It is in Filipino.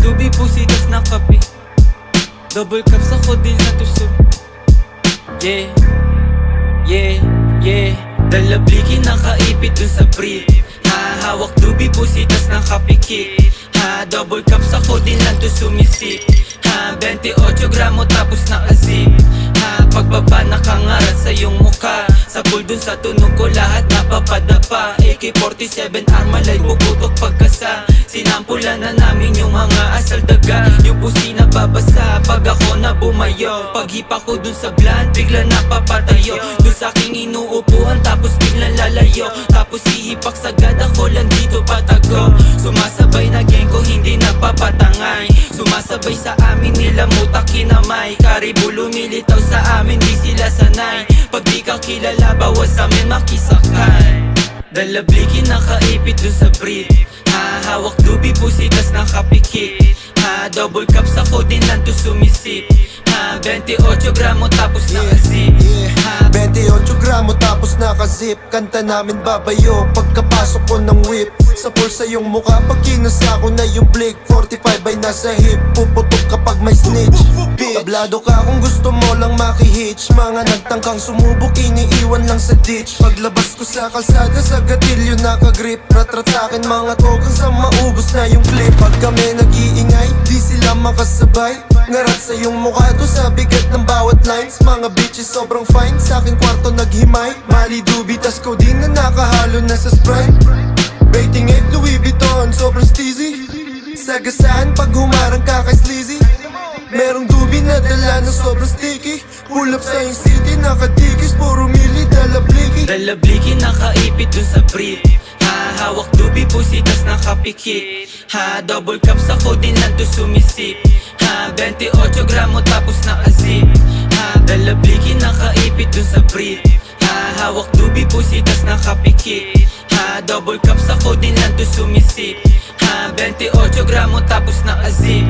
tubig, pusitas na kape. Double cups ako din na tusog. Yeah, yeah, yeah. Dalabliki nakaipit dun sa brief. Hawak tubig, pusitas ng kapikit. Double cups ako din lang to sumisip. 28 gramo tapos nakazip. Pagbaba nakangarat sa iyong mukha. Sa pool dun sa tunog ko lahat napapadapa. AK-47 armalay puputok pagkasa. Sinampulan na namin yung mga asal daga. Yung pusi na babasa pag ako na bumayo. Paghipa ko dun sa blunt bigla napapatayo. Dun sa aking inuupuhan tapos biglang lalayo. Tapos hihipak sagad ako lang dito patago. Sumasabay na gang ko hindi napapatangay. Sumasabay sa amin nila mutak kinamay. Karibu lumilitaw sa amin di sila sanay. Pag di ka kilala bawas amin makisakay. Dalabliki nakaipit dun sa brief. Hawak tubig pusitas ng kapikit. Double cups ako din lang to sumisip. 28 gramo tapos nakazip. 28 gramo tapos nakazip. Kanta namin babayo pagkapasok ko ng whip. Sa pulsa yung mukha pag kinasa ko na yung blick. 45 ay nasa hip, puputok kapag may snitch. Tablado ka kung gusto mo lang makihitch. Mga nagtangkang sumubok iniiwan lang sa ditch. Paglabas ko sa kalsada sa gatilyo nakagrip. Rat-rat sa'kin mga togang sa maubos na yung clip. Pag kami nag-iingay, di sila makasabay. Ngarat sa yung mukha to sa bigat ng bawat lines. Mga bitches sobrang fine, sa aking kwarto naghimay. Mali dubitas ko din na nakahalo na sa Sprite. Baiting egg Louis Vuitton, sobrang steezy. Sagasaan pag humarang ka kay sleazy. Merong dubi na dala na sobrang sticky. Pull up sa yung city, nakadikis, puro mili, dalabliki. Dalabliki nakaipit dun sa brief. Hawak tubig, pusitas ng kapikit. Double cups ako din lang to sumisip. 28 gramo tapos nakazip. Dalabliki nakaipit dun sa brief. Hawak tubig, pusitas ng kapikit. Double cups ako din lang to sumisip. 28 gramo tapos nakazip.